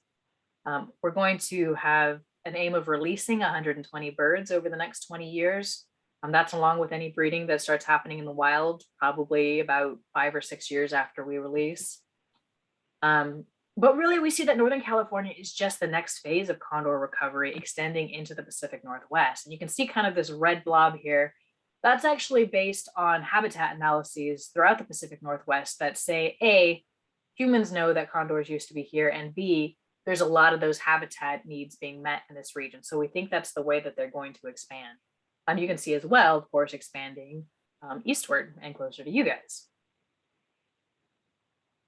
We're going to have an aim of releasing 120 birds over the next 20 years. That's along with any breeding that starts happening in the wild, probably about 5 or 6 years after we release. But really, we see that Northern California is just the next phase of condor recovery extending into the Pacific Northwest. And you can see kind of this red blob here. That's actually based on habitat analyses throughout the Pacific Northwest that say, A, humans know that condors used to be here, and B, there's a lot of those habitat needs being met in this region. So we think that's the way that they're going to expand. You can see as well, of course, expanding eastward and closer to you guys.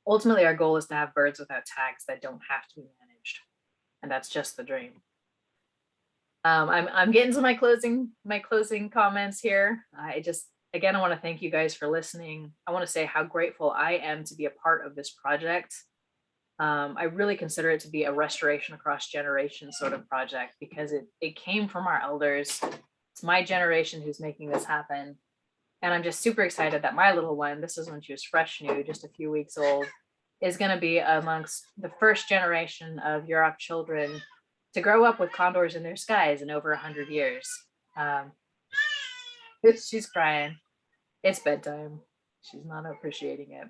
Ultimately, our goal is to have birds without tags that don't have to be managed. And that's just the dream. I'm getting to my closing comments here. Again, I want to thank you guys for listening. I want to say how grateful I am to be a part of this project. I really consider it to be a restoration across generations sort of project because it came from our elders. It's my generation who's making this happen. And I'm just super excited that my little one, this is when she was fresh new, just a few weeks old, is going to be amongst the first generation of Yurok children to grow up with condors in their skies in over 100 years. She's crying. It's bedtime. She's not appreciating it.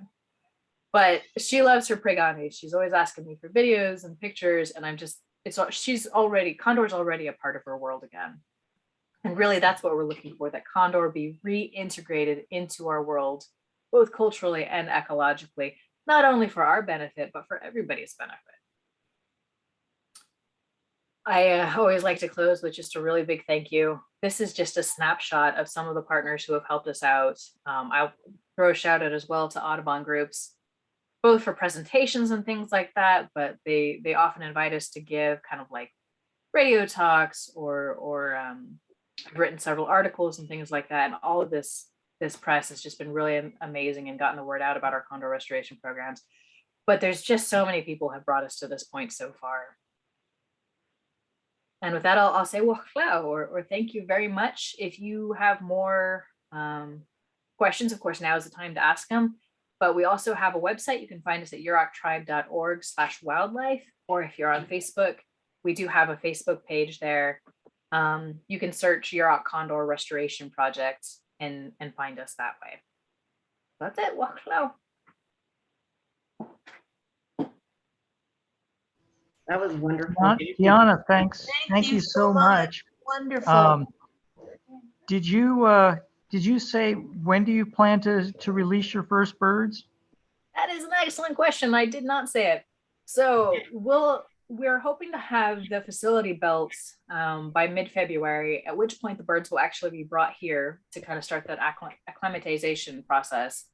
But she loves her Prey-go-neesh. She's always asking me for videos and pictures. And Condor's already a part of her world again. And really, that's what we're looking for, that condor be reintegrated into our world, both culturally and ecologically, not only for our benefit, but for everybody's benefit. I always like to close with just a really big thank you. This is just a snapshot of some of the partners who have helped us out. I'll throw a shout out as well to Audubon groups, both for presentations and things like that, but they often invite us to give kind of like radio talks or I've written several articles and things like that. And all of this press has just been really amazing and gotten the word out about our condor restoration programs. But there's just so many people have brought us to this point so far. And with that, I'll say wachlau, or thank you very much. If you have more questions, of course, now is the time to ask them. But we also have a website. You can find us at yuroktribe.org/wildlife, or if you're on Facebook, we do have a Facebook page there. You can search Yurok Condor Restoration Project and find us that way. That's it. Wachlau. That was wonderful. Tiana, thanks. Thank you so much. Wonderful. Did you say when do you plan to release your first birds? That is an excellent question. I did not say it. So we're hoping to have the facility built by mid-February, at which point the birds will actually be brought here to kind of start that acclimatization process.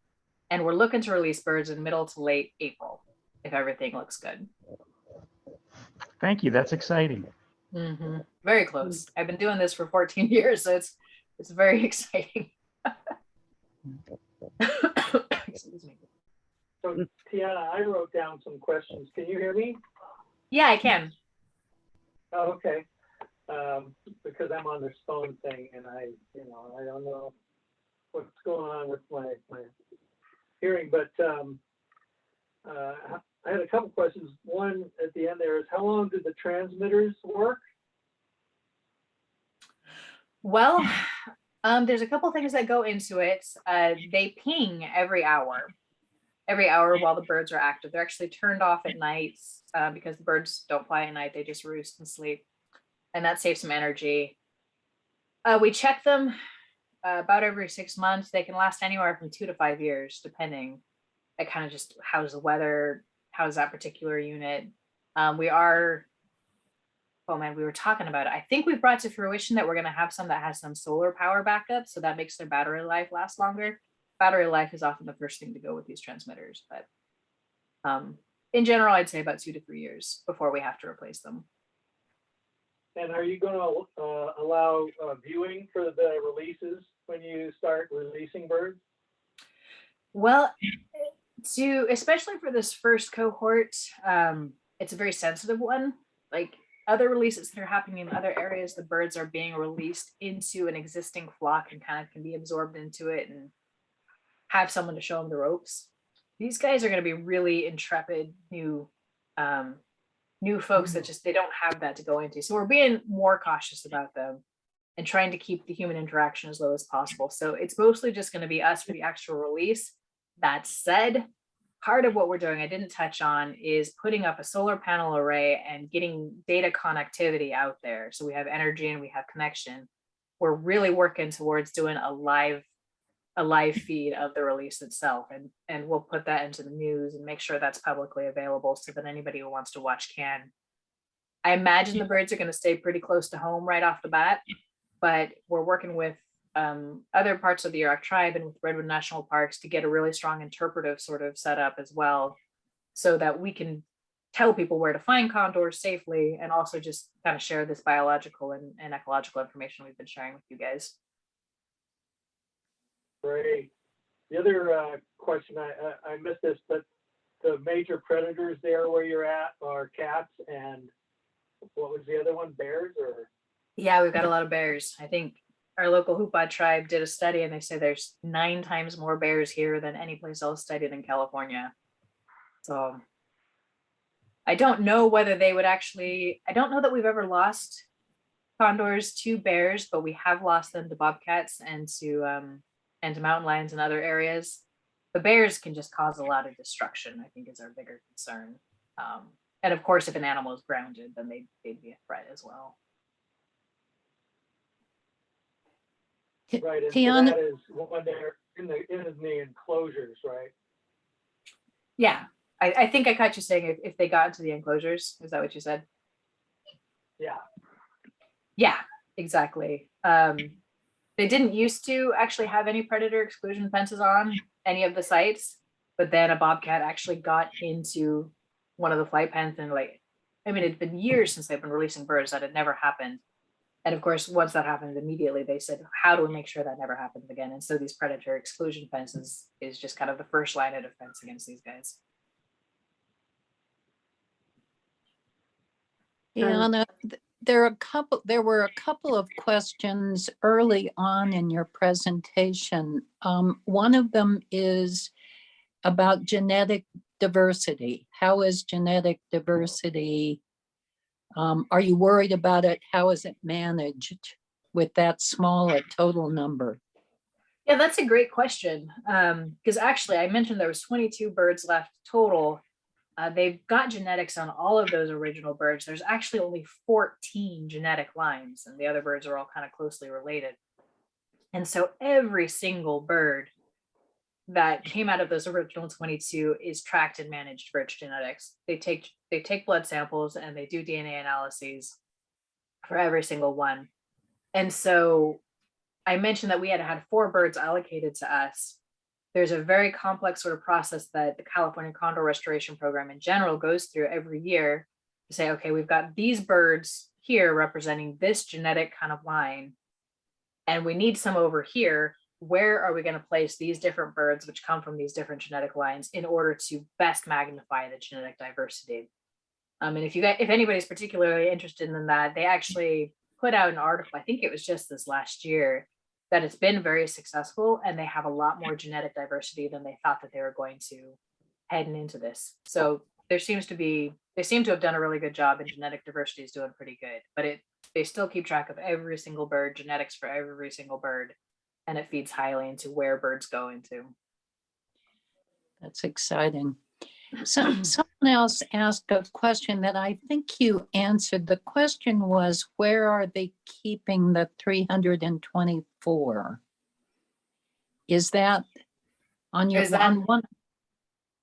And we're looking to release birds in middle to late April, if everything looks good. Thank you. That's exciting. Mm-hmm. Very close. I've been doing this for 14 years, so it's very exciting. Excuse me. So Tiana, I wrote down some questions. Can you hear me? Yeah, I can. Oh, okay. Because I'm on this phone thing and I don't know what's going on with my hearing, but I had a couple questions. One at the end there is, how long did the transmitters work? Well, there's a couple things that go into it. They ping every hour while the birds are active. They're actually turned off at night because the birds don't fly at night. They just roost and sleep. And that saves some energy. We check them about every 6 months. They can last anywhere from 2 to 5 years, depending. It kind of just how's the weather, how's that particular unit. We were talking about it. I think we've brought to fruition that we're going to have some that has some solar power backup, so that makes their battery life last longer. Battery life is often the first thing to go with these transmitters, but in general, I'd say about 2 to 3 years before we have to replace them. And are you going to allow viewing for the releases when you start releasing birds? Well, especially for this first cohort, it's a very sensitive one. Like other releases that are happening in other areas, the birds are being released into an existing flock and kind of can be absorbed into it and have someone to show them the ropes. These guys are going to be really intrepid new folks that just they don't have that to go into. So we're being more cautious about them and trying to keep the human interaction as low as possible. So it's mostly just going to be us for the actual release. That said, part of what we're doing, I didn't touch on, is putting up a solar panel array and getting data connectivity out there. So we have energy and we have connection. We're really working towards doing a live feed of the release itself, and we'll put that into the news and make sure that's publicly available so that anybody who wants to watch can. I imagine the birds are going to stay pretty close to home right off the bat, but we're working with other parts of the Yurok tribe and with Redwood National Parks to get a really strong interpretive sort of setup as well, so that we can tell people where to find condors safely and also just kind of share this biological and ecological information we've been sharing with you guys. Great. The other question, I missed this, but the major predators there where you're at are cats and what was the other one, bears or? Yeah, we've got a lot of bears. I think our local Hupa tribe did a study and they say there's 9 times more bears here than any place else studied in California. So I don't know whether they would actually, I don't know that we've ever lost condors to bears, but we have lost them to bobcats and to mountain lions in other areas. The bears can just cause a lot of destruction, I think, is our bigger concern. And of course, if an animal is grounded, then they'd be a threat as well. Right, and so Tiana, that is when they're in the enclosures, right? Yeah, I think I caught you saying if they got into the enclosures. Is that what you said? Yeah. Yeah, exactly. They didn't used to actually have any predator exclusion fences on any of the sites, but then a bobcat actually got into one of the flight pens and I mean, it'd been years since they've been releasing birds. That had never happened. And of course, once that happened, immediately they said, how do we make sure that never happens again? And so these predator exclusion fences is just kind of the first line of defense against these guys. Tiana, there were a couple of questions early on in your presentation. One of them is about genetic diversity. How is genetic diversity? Are you worried about it? How is it managed with that small a total number? Yeah, that's a great question. Because actually, I mentioned there was 22 birds left total. They've got genetics on all of those original birds. There's actually only 14 genetic lines, and the other birds are all kind of closely related. And so every single bird that came out of those original 22 is tracked and managed for its genetics. They take blood samples and they do DNA analyses for every single one. And so I mentioned that we had 4 birds allocated to us. There's a very complex sort of process that the California Condor Restoration Program in general goes through every year to say, okay, we've got these birds here representing this genetic kind of line, and we need some over here. Where are we going to place these different birds which come from these different genetic lines in order to best magnify the genetic diversity? And if anybody's particularly interested in that, they actually put out an article, I think it was just this last year, that it's been very successful and they have a lot more genetic diversity than they thought that they were going to heading into this. So they seem to have done a really good job, and genetic diversity is doing pretty good, but they still keep track of every single bird, genetics for every single bird, and it feeds highly into where birds go into. That's exciting. So someone else asked a question that I think you answered. The question was, where are they keeping the 324? Is that on your on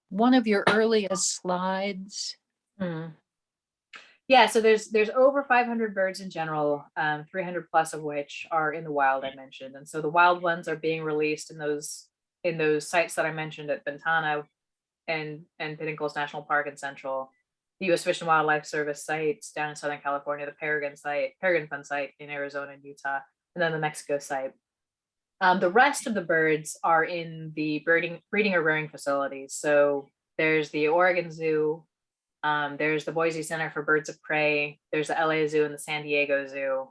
one of your earliest slides? Yeah, so there's over 500 birds in general, 300 plus of which are in the wild, I mentioned. And so the wild ones are being released in those sites that I mentioned at Ventana and Pinnacles National Park in Central, the U.S. Fish and Wildlife Service sites down in Southern California, the Peregrine Fund site in Arizona and Utah, and then the Mexico site. The rest of the birds are in the breeding or rearing facilities. So there's the Oregon Zoo, there's the Boise Center for Birds of Prey, there's the LA Zoo and the San Diego Zoo.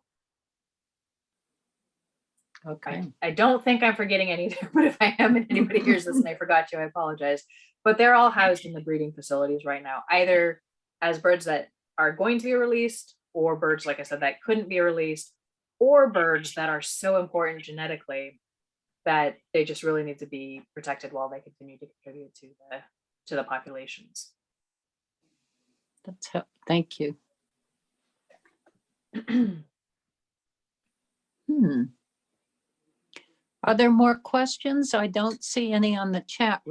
Okay. I don't think I'm forgetting any, but if I am and anybody hears this and I forgot you, I apologize. But they're all housed in the breeding facilities right now, either as birds that are going to be released, or birds, like I said, that couldn't be released, or birds that are so important genetically that they just really need to be protected while they continue to contribute to the populations. Thank you. Are there more questions? I don't see any on the chat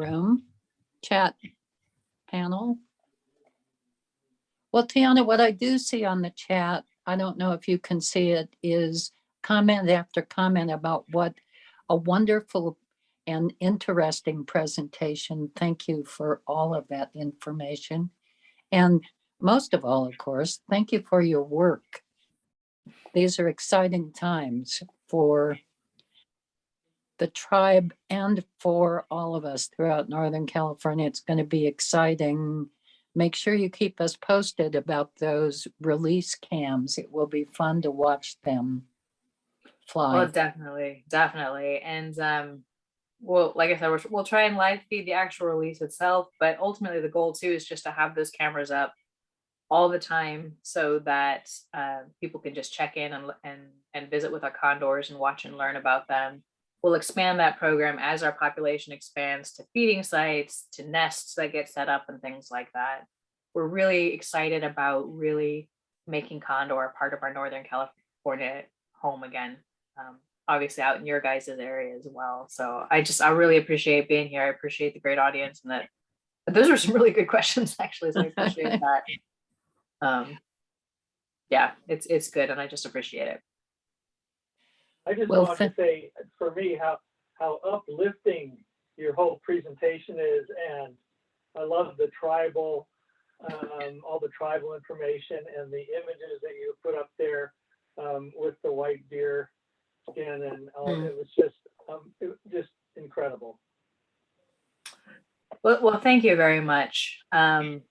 panel. Well, Tiana, what I do see on the chat, I don't know if you can see it, is comment after comment about what a wonderful and interesting presentation. Thank you for all of that information. And most of all, of course, thank you for your work. These are exciting times for the tribe and for all of us throughout Northern California. It's going to be exciting. Make sure you keep us posted about those release cams. It will be fun to watch them fly. Well, definitely. And well, like I said, we'll try and live feed the actual release itself, but ultimately the goal too is just to have those cameras up all the time so that people can just check in and visit with our condors and watch and learn about them. We'll expand that program as our population expands to feeding sites, to nests that get set up and things like that. We're really excited about really making Condor a part of our Northern California home again. Obviously out in your guys' area as well. So I really appreciate being here. I appreciate the great audience, and that those are some really good questions actually. So I appreciate that. Yeah, it's good, and I just appreciate it. I just Well, want to say, for me, how uplifting your whole presentation is, and I love the tribal, all the tribal information and the images that you put up there with the white deer skin and all. It was just incredible. Well, thank you very much. I'm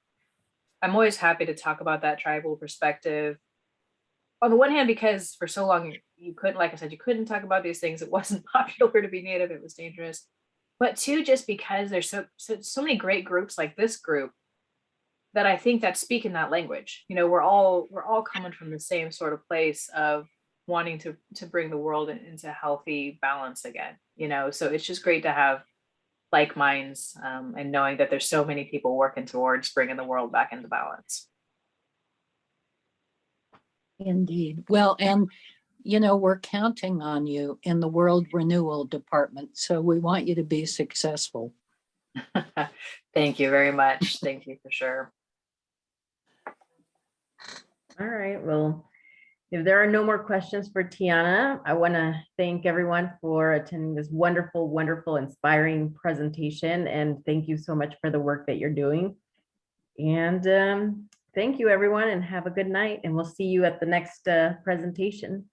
always happy to talk about that tribal perspective. On the one hand, because for so long you couldn't, like I said, you couldn't talk about these things. It wasn't popular to be Native. It was dangerous. But two, just because there's so many great groups like this group that I think that speak in that language. You know, we're all coming from the same sort of place of wanting to bring the world into healthy balance again. You know, so it's just great to have like minds and knowing that there's so many people working towards bringing the world back into balance. Indeed. Well, and you know, we're counting on you in the World Renewal Department, so we want you to be successful. Thank you very much. Thank you for sure. All right, well, if there are no more questions for Tiana, I want to thank everyone for attending this wonderful, wonderful, inspiring presentation. And thank you so much for the work that you're doing. And thank you, everyone, and have a good night. And we'll see you at the next presentation.